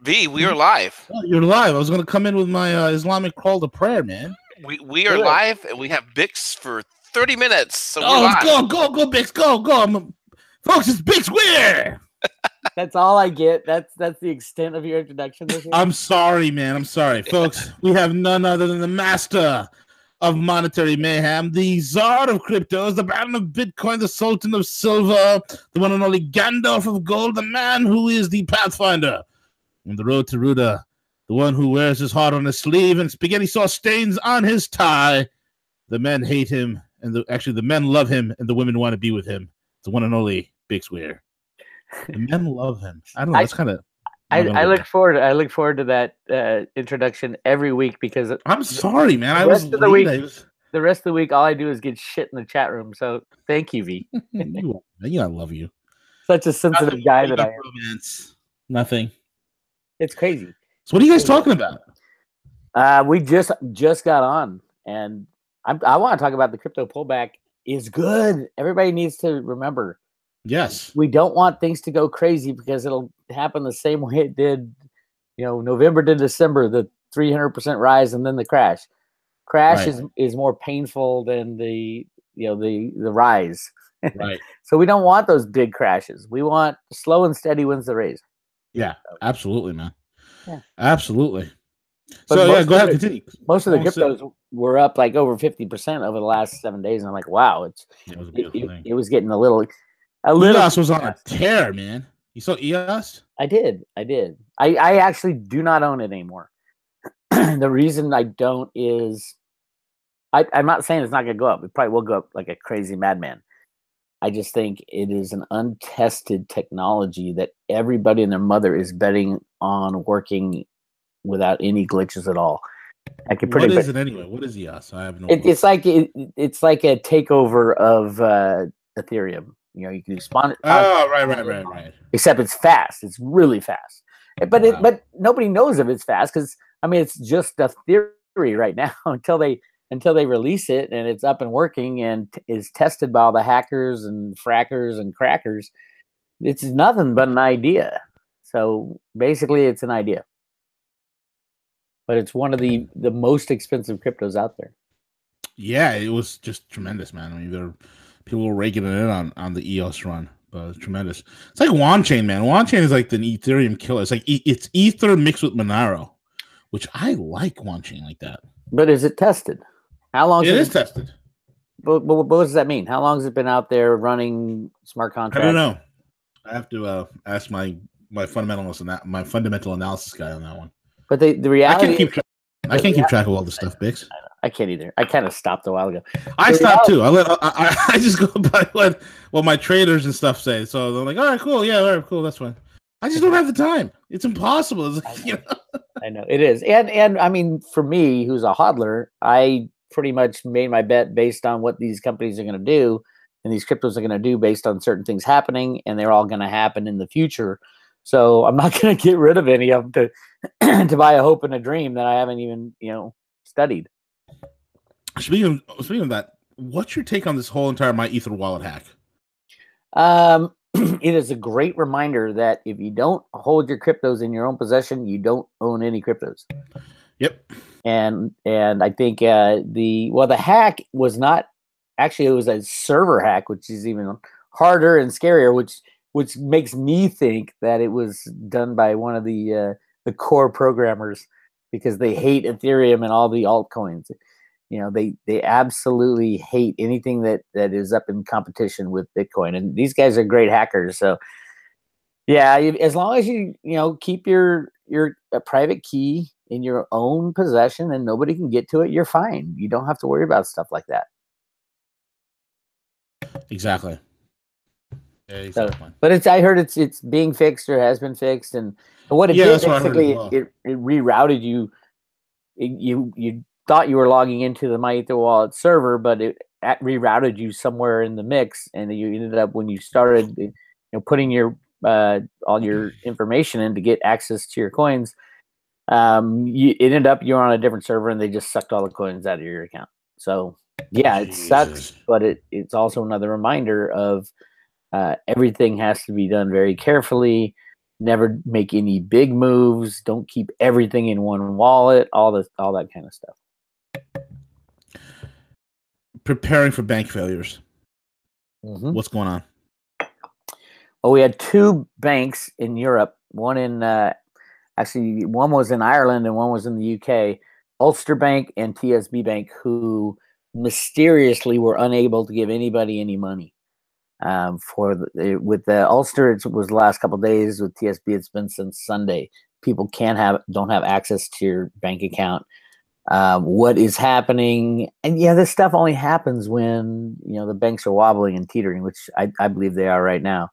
V, we are live. Oh, you're live. I was going to come in with my Islamic call to prayer, man. We are live, and we have Bix for 30 minutes. So go, Bix, go. Folks, it's Bix Weir. That's all I get. That's the extent of your introduction this year. I'm sorry, man. I'm sorry. Folks, we have none other than the master of monetary mayhem, the czar of cryptos, the baron of Bitcoin, the sultan of silver, the one and only Gandalf of gold, the man who is the pathfinder on the road to Ruda, the one who wears his heart on his sleeve and spaghetti sauce stains on his tie. The men hate him, and the men love him, and the women want to be with him. The one and only Bix Weir. The men love him. I don't know. It's kind of. I look forward to that introduction every week because I'm sorry, man. The rest of the week, all I do is get shit in the chat room. So thank you, V. I love you. Such a sensitive guy that I am. Romance. Nothing. It's crazy. So what are you guys talking about? We just got on, and I want to talk about the crypto pullback. Is good. Everybody needs to remember. Yes. We don't want things to go crazy because it'll happen the same way it did, November to December, the 300% rise and then the crash. Crash is more painful than the rise. Right. So we don't want those big crashes. We want slow and steady wins the race. Yeah, absolutely, man. Yeah. Absolutely. So go ahead, continue. Most of the cryptos were up like over 50% over the last 7 days, and I'm like, wow, it was getting a little. EOS was on a tear, man. You saw EOS? I did. I actually do not own it anymore. The reason I don't is I'm not saying it's not going to go up. It probably will go up like a crazy madman. I just think it is an untested technology that everybody and their mother is betting on working without any glitches at all. What is it anyway? What is EOS? I have no. It's like a takeover of Ethereum. You can spawn it. Oh, right. Except it's fast. It's really fast. But nobody knows if it's fast because it's just a theory right now until they release it and it's up and working and is tested by all the hackers and frackers and crackers. It's nothing but an idea. So basically, it's an idea. But it's one of the most expensive cryptos out there. Yeah, it was just tremendous, man. People were raking it in on the EOS run, but it's tremendous. It's like Wanchain, man. Wanchain is like the Ethereum killer. It's like it's Ether mixed with Monero, which I like Wanchain like that. But is it tested? How long? It is tested. But what does that mean? How long has it been out there running smart contracts? I don't know. I have to ask my fundamental analysis guy on that one. But the reality, I can't keep track of all the stuff, Bix. I can't either. I kind of stopped a while ago. I stopped too. I just go by what my traders and stuff say. So they're like, all right, cool, yeah, all right, cool, that's fine. I just don't have the time. It's impossible. I know it is, and for me, who's a hodler, I pretty much made my bet based on what these companies are going to do, and these cryptos are going to do based on certain things happening, and they're all going to happen in the future. So I'm not going to get rid of any of them to buy a hope and a dream that I haven't even studied. Speaking of that, what's your take on this whole entire myEtherWallet hack? It is a great reminder that if you don't hold your cryptos in your own possession, you don't own any cryptos. Yep. And I think the hack was not actually, it was a server hack, which is even harder and scarier, which makes me think that it was done by one of the core programmers because they hate Ethereum and all the altcoins. They absolutely hate anything that is up in competition with Bitcoin, and these guys are great hackers. So, yeah, as long as you keep your private key in your own possession and nobody can get to it, you're fine. You don't have to worry about stuff like that. Exactly. Yeah, exactly. So, but I heard it's being fixed or has been fixed, and what it did basically it rerouted you. You thought you were logging into the myEtherWallet server, but it rerouted you somewhere in the mix, and you ended up when you started, putting your all your information in to get access to your coins. It ended up you're on a different server, and they just sucked all the coins out of your account. So yeah, it sucks, but it's also another reminder of everything has to be done very carefully. never make any big moves, don't keep everything in one wallet, all that kind of stuff. Preparing for bank failures. Mm-hmm. What's going on? Well, we had two banks in Europe. One in actually, one was in Ireland and one was in the UK. Ulster Bank and TSB Bank, who mysteriously were unable to give anybody any money. With the Ulster, it was the last couple of days. With TSB, it's been since Sunday. People don't have access to your bank account. What is happening? And yeah, this stuff only happens when the banks are wobbling and teetering, which I believe they are right now.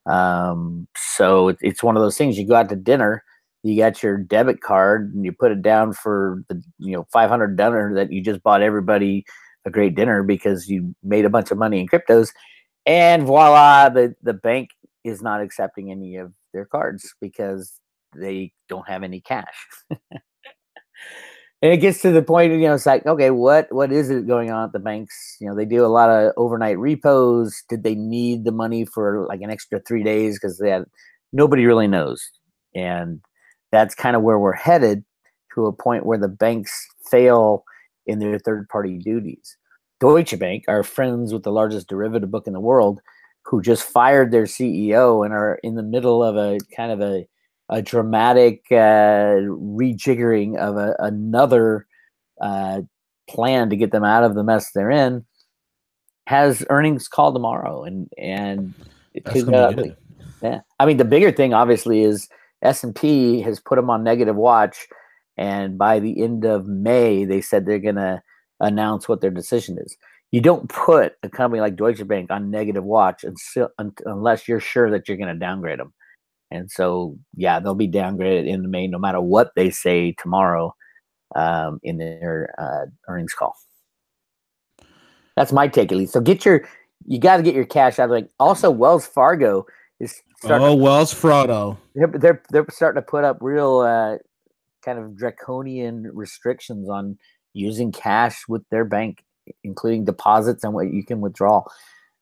So it's one of those things. You go out to dinner, you got your debit card, and you put it down for the $500 dinner that you just bought everybody a great dinner because you made a bunch of money in cryptos, and voila, the bank is not accepting any of their cards because they don't have any cash. And it gets to the point, it's like, okay, what is it going on at the banks? They do a lot of overnight repos. Did they need the money for like an extra 3 days? Because nobody really knows. And that's kind of where we're headed, to a point where the banks fail in their third-party duties. Deutsche Bank, our friends with the largest derivative book in the world, who just fired their CEO and are in the middle of a kind of a dramatic rejiggering of another plan to get them out of the mess they're in, has earnings call tomorrow, and it could be ugly. Yeah, I mean, the bigger thing obviously is S&P has put them on negative watch, and by the end of May, they said they're going to announce what their decision is. You don't put a company like Deutsche Bank on negative watch unless you're sure that you're going to downgrade them. And so, yeah, they'll be downgraded in May no matter what they say tomorrow in their earnings call. That's my take, at least. So you got to get your cash out. Like, also, Wells Fargo is Wells Fargo. They're starting to put up real kind of draconian restrictions on using cash with their bank, including deposits and what you can withdraw.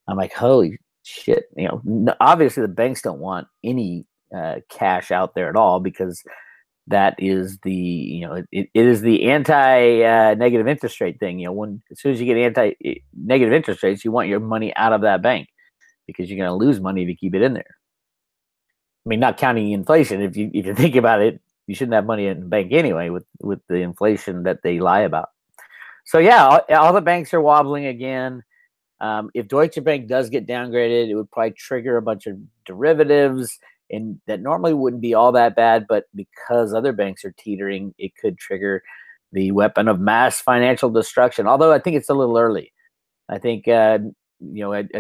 I'm like, holy shit! Obviously the banks don't want any cash out there at all, because that is the it is the anti negative interest rate thing. As soon as you get anti negative interest rates, you want your money out of that bank, because you're going to lose money if you keep it in there. I mean, not counting inflation. If you think about it, you shouldn't have money in the bank anyway with the inflation that they lie about. So yeah, all the banks are wobbling again. If Deutsche Bank does get downgraded, it would probably trigger a bunch of derivatives, and that normally wouldn't be all that bad, but because other banks are teetering, it could trigger the weapon of mass financial destruction. Although I think it's a little early. I think a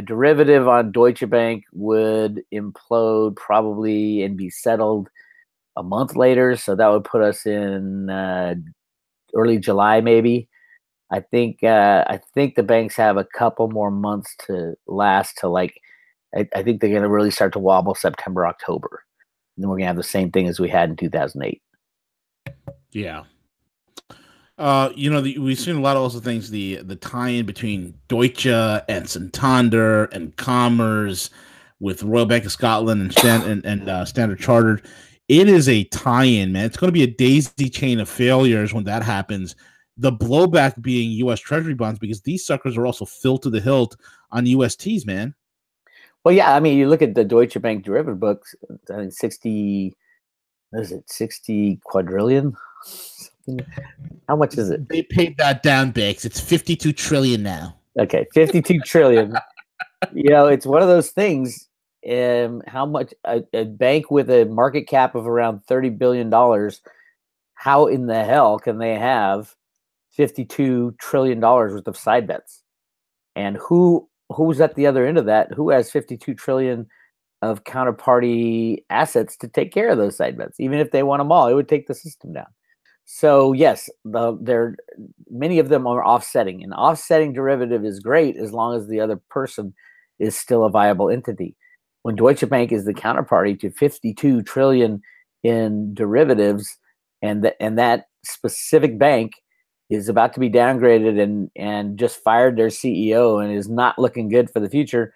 derivative on Deutsche Bank would implode probably and be settled a month later, so that would put us in early July, maybe. I think the banks have a couple more months to last to I think they're going to really start to wobble September, October. And then we're going to have the same thing as we had in 2008. Yeah. We've seen a lot of also things, the tie-in between Deutsche and Santander and Commerce with Royal Bank of Scotland and Standard Chartered. It is a tie-in, man. It's going to be a daisy chain of failures when that happens. The blowback being U.S. Treasury bonds, because these suckers are also filled to the hilt on USTs, man. Well, yeah, I mean, you look at the Deutsche Bank derivative books, I think 60 quadrillion? How much is it? They paid that down, Bix. It's 52 trillion now. Okay, 52 trillion. It's one of those things. How much a bank with a market cap of around $30 billion, how in the hell can they have $52 trillion worth of side bets? And who's at the other end of that? Who has 52 trillion of counterparty assets to take care of those side bets? Even if they want them all, it would take the system down. So yes, many of them are offsetting. An offsetting derivative is great as long as the other person is still a viable entity. When Deutsche Bank is the counterparty to 52 trillion in derivatives, and that specific bank is about to be downgraded and just fired their CEO and is not looking good for the future,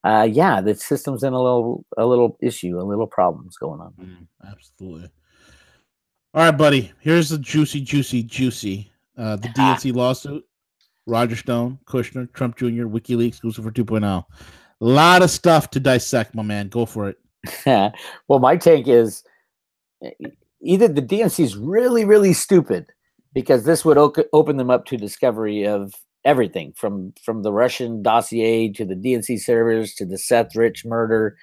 yeah, the system's in a little issue, a little problems going on. Absolutely. All right, buddy. Here's the juicy. The DNC lawsuit. Roger Stone, Kushner, Trump Jr., WikiLeaks, Lucifer 2.0. A lot of stuff to dissect, my man. Go for it. Well, my take is either the DNC is really, really stupid because this would open them up to discovery of everything from the Russian dossier to the DNC servers to the Seth Rich murder.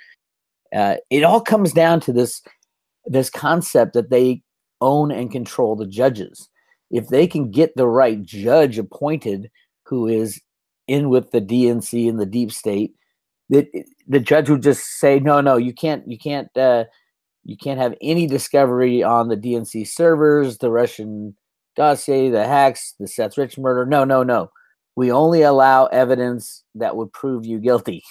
It all comes down to this concept that they own and control the judges. If they can get the right judge appointed who is in with the DNC and the deep state, that the judge would just say, no, you can't have any discovery on the DNC servers, the Russian dossier, the hacks, the Seth Rich murder. No. We only allow evidence that would prove you guilty.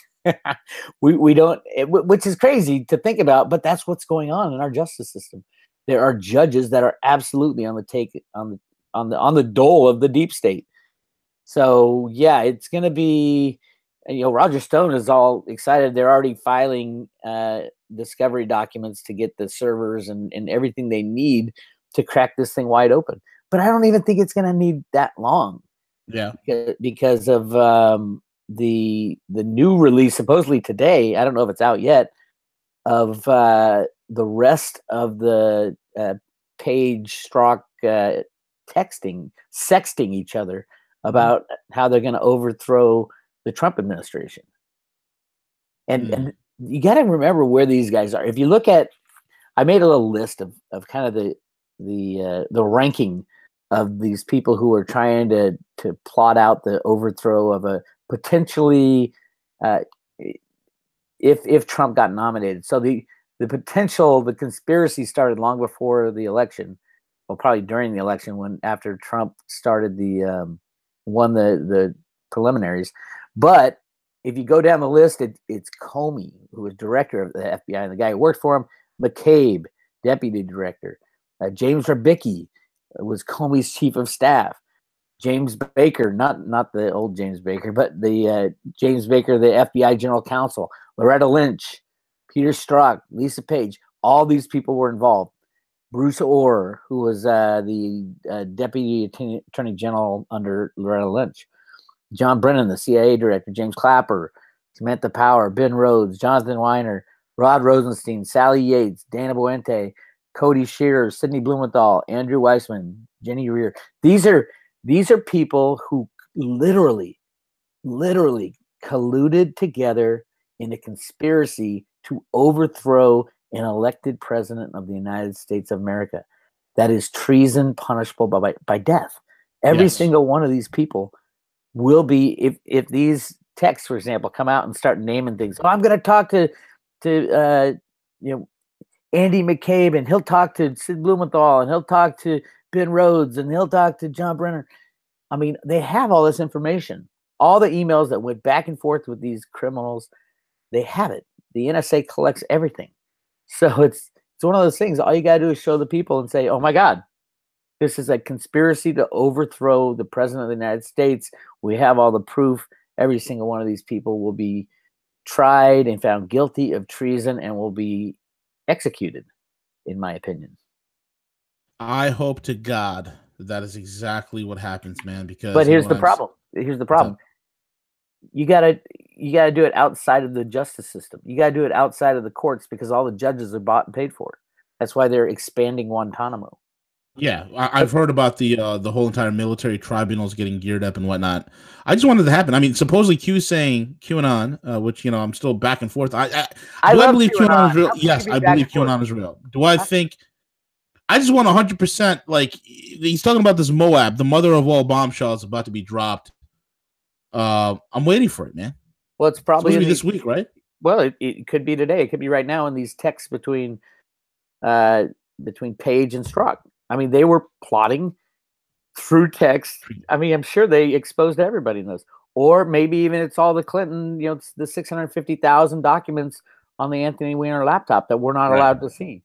we don't, which is crazy to think about, but that's what's going on in our justice system. There are judges that are absolutely on the take on the dole of the deep state. So yeah, it's going to be, Roger Stone is all excited. They're already filing discovery documents to get the servers and everything they need to crack this thing wide open. But I don't even think it's going to need that long. Yeah, because of the new release supposedly today. I don't know if it's out yet, of the rest of the Page Strzok sexting each other about how they're going to overthrow the Trump administration. And you got to remember where these guys are. If you look at, I made a little list of kind of the ranking of these people who are trying to plot out the overthrow of a potentially, if Trump got nominated. So the potential, the conspiracy started long before the election, well, probably during the election after Trump started won the preliminaries. But if you go down the list, it's Comey, who was director of the FBI, and the guy who worked for him, McCabe, deputy director, James Rabicki was Comey's chief of staff, James Baker, not the old James Baker, but the James Baker, the FBI general counsel, Loretta Lynch, Peter Strzok, Lisa Page, all these people were involved. Bruce Orr, who was the deputy attorney general under Loretta Lynch, John Brennan, the CIA director, James Clapper, Samantha Power, Ben Rhodes, Jonathan Weiner, Rod Rosenstein, Sally Yates, Dana Boente, Cody Shearer, Sidney Blumenthal, Andrew Weissman, Jenny Rear. These are people who literally colluded together in a conspiracy to overthrow an elected president of the United States of America. That is treason punishable by death. Every single one of these people will be, if these texts, for example, come out and start naming things. Oh, I'm going to talk to Andy McCabe, and he'll talk to Sid Blumenthal, and he'll talk to Ben Rhodes, and he'll talk to John Brennan. I mean, they have all this information, all the emails that went back and forth with these criminals. They have it. The NSA collects everything. So it's one of those things. All you got to do is show the people and say, oh my God, this is a conspiracy to overthrow the president of the United States. We have all the proof. Every single one of these people will be tried and found guilty of treason and will be executed, in my opinion. I hope to God that is exactly what happens, man. But here's the problem. You gotta do it outside of the justice system. You gotta do it outside of the courts because all the judges are bought and paid for. That's why they're expanding Guantanamo. Yeah, I've heard about the whole entire military tribunals getting geared up and whatnot. I just wanted to happen. I mean, supposedly Q's saying QAnon, which I'm still back and forth. I believe QAnon is real. Yes, I believe QAnon is real. Do I think? I just want 100%. Like he's talking about this Moab, the mother of all bombshells, about to be dropped. I'm waiting for it, man. Well, it's probably be this week, right? Well, it could be today. It could be right now in these texts between Page and Strzok. I mean, they were plotting through text. I mean, I'm sure they exposed everybody in this. Or maybe even it's all the Clinton, it's the 650,000 documents on the Anthony Weiner laptop that we're not allowed to see.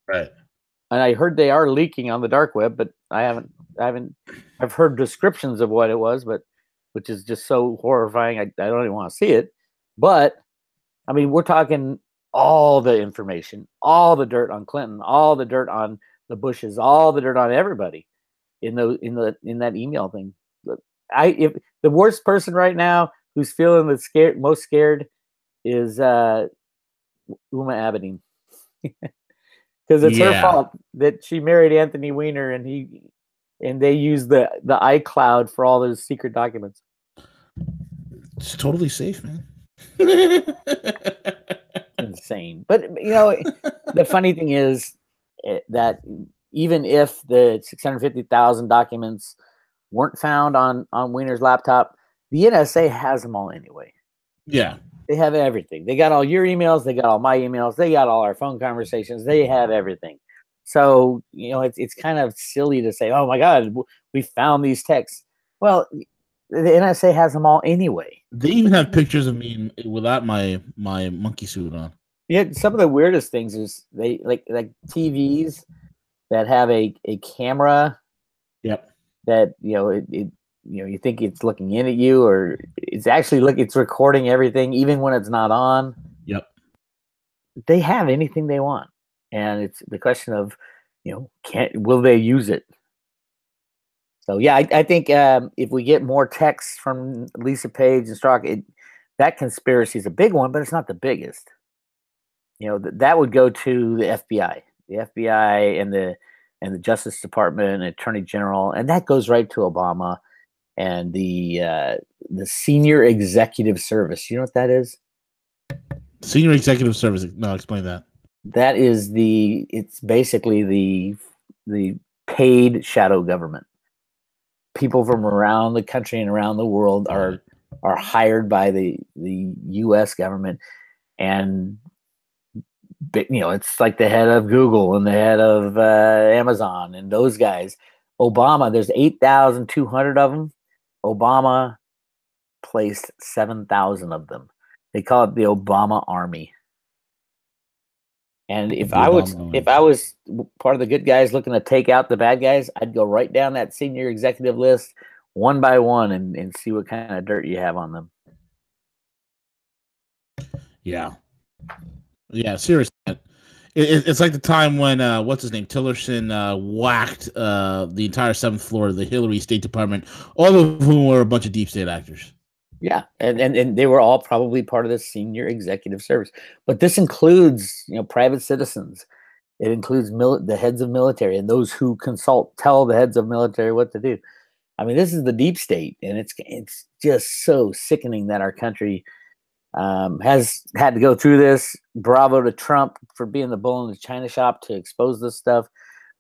Right. And I heard they are leaking on the dark web, but I've heard descriptions of what it was, but which is just so horrifying. I don't even want to see it. But I mean, we're talking all the information, all the dirt on Clinton, all the dirt on the Bushes, all the dirt on everybody in that email thing. If the worst person right now who's feeling most scared is Uma Abedin. Because it's her fault that she married Anthony Weiner and they used the iCloud for all those secret documents. It's totally safe, man. Insane. But the funny thing is that even if the 650,000 documents weren't found on Weiner's laptop, the NSA has them all anyway. Yeah. They have everything. They got all your emails. They got all my emails. They got all our phone conversations. They have everything. So, it's kind of silly to say, oh, my God, we found these texts. Well, the NSA has them all anyway. They even have pictures of me without my monkey suit on. Yeah, some of the weirdest things is they like TVs that have a camera. Yep. That you think it's looking in at you, or it's actually it's recording everything, even when it's not on. Yep. They have anything they want, and it's the question of, will they use it? So yeah, I think if we get more texts from Lisa Page and Strzok, that conspiracy is a big one, but it's not the biggest. That would go to the FBI and the Justice Department and Attorney General, and that goes right to Obama and the Senior Executive Service. You know what that is? Senior Executive Service. No, explain that. That is it's basically the paid shadow government. People from around the country and around the world are hired by the U.S. government, and it's like the head of Google and the head of Amazon and those guys. Obama, there's 8,200 of them. Obama placed 7,000 of them. They call it the Obama Army. And if I was part of the good guys looking to take out the bad guys, I'd go right down that senior executive list one by one and see what kind of dirt you have on them. Yeah. Yeah, seriously. It's like the time when what's his name, Tillerson whacked the entire 7th floor of the Hillary State Department, all of whom were a bunch of deep state actors. Yeah, and they were all probably part of the Senior Executive Service. But this includes private citizens. It includes the heads of military and those who tell the heads of military what to do. I mean, this is the deep state, and it's just so sickening that our country has had to go through this. Bravo to Trump for being the bull in the china shop to expose this stuff,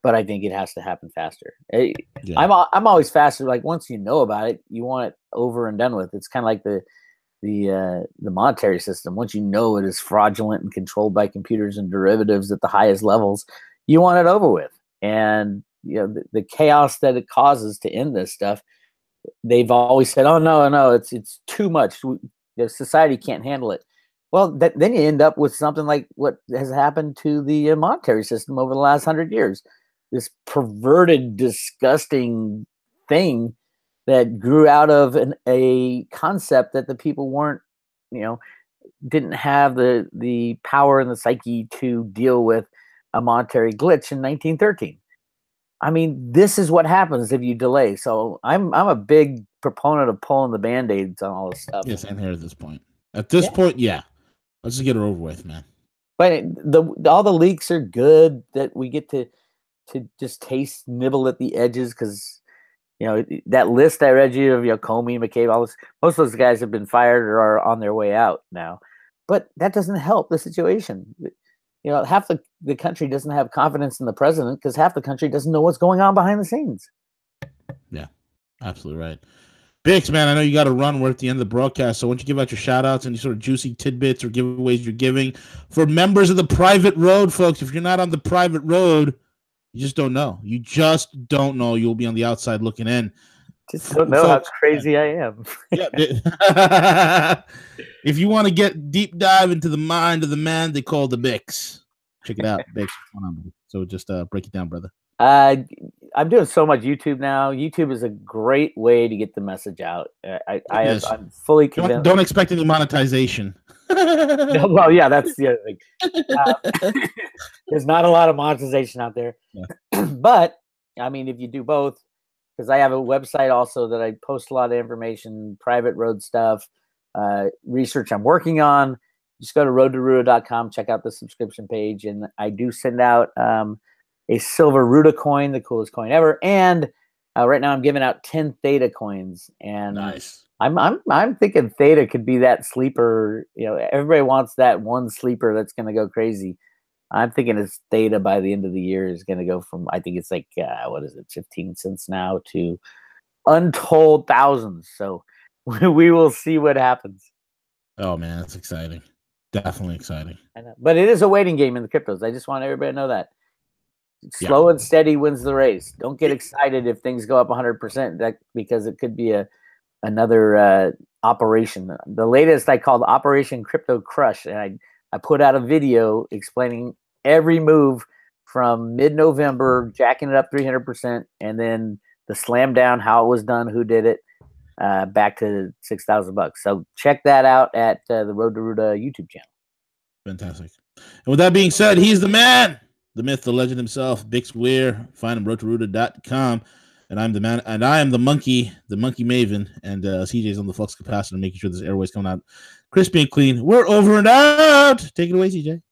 but I think it has to happen faster. Yeah. I'm always faster. Like, once you know about it, you want it over and done with. It's kind of like the monetary system. Once you know it is fraudulent and controlled by computers and derivatives at the highest levels, you want it over with. And the chaos that it causes to end this stuff, they've always said, "Oh no, it's too much. The society can't handle it." Well, then you end up with something like what has happened to the monetary system over the last 100 years. This perverted, disgusting thing that grew out of a concept that the people didn't have the power and the psyche to deal with a monetary glitch in 1913. I mean, this is what happens if you delay. So I'm a big proponent of pulling the Band-Aids on all this stuff. Yes, I'm here at this point. At this point, yeah. Let's just get it over with, man. But all the leaks are good that we get to just nibble at the edges, because that list I read you of Comey, McCabe, all this, most of those guys have been fired or are on their way out now. But that doesn't help the situation. Half the country doesn't have confidence in the president because half the country doesn't know what's going on behind the scenes. Yeah, absolutely right. Bix, man, I know you got to run. We're at the end of the broadcast, so why don't you give out your shout-outs and any sort of juicy tidbits or giveaways you're giving for members of the private road, folks. If you're not on the private road, you just don't know. You just don't know. You'll be on the outside looking in. Just don't know how crazy I am. Yeah. If you want to get deep dive into the mind of the man they call the Bix, check it out. Bix, so just break it down, brother. I I'm doing so much YouTube now. YouTube is a great way to get the message out. I'm fully convinced. Don't expect any monetization. No, well, yeah, that's the other thing. There's not a lot of monetization out there. Yeah. But, I mean, if you do both, because I have a website also that I post a lot of information, private road stuff, research I'm working on. Just go to roadtoruda.com, check out the subscription page, and I do send out a silver Ruda coin, the coolest coin ever. And right now I'm giving out 10 Theta coins. And nice. I'm thinking Theta could be that sleeper. You know, everybody wants that one sleeper that's going to go crazy. I'm thinking it's Theta by the end of the year is going to go from, I think it's like, what is it, 15 cents now to untold thousands. So we will see what happens. Oh, man, that's exciting. Definitely exciting. I know. But it is a waiting game in the cryptos. I just want everybody to know that. Slow and steady wins the race. Don't get excited if things go up 100%, because it could be another operation. The latest I called Operation Crypto Crush, and I put out a video explaining every move from mid-November, jacking it up 300%, and then the slam down, how it was done, who did it, back to $6,000. So check that out at the Road to Ruda YouTube channel. Fantastic. And with that being said, he's the man, the myth, the legend himself, Bix Weir. Find him roadtoruda.com. And I'm the man, and I am the monkey maven, and CJ's on the flux capacitor, making sure this airway's coming out crispy and clean. We're over and out. Take it away, CJ.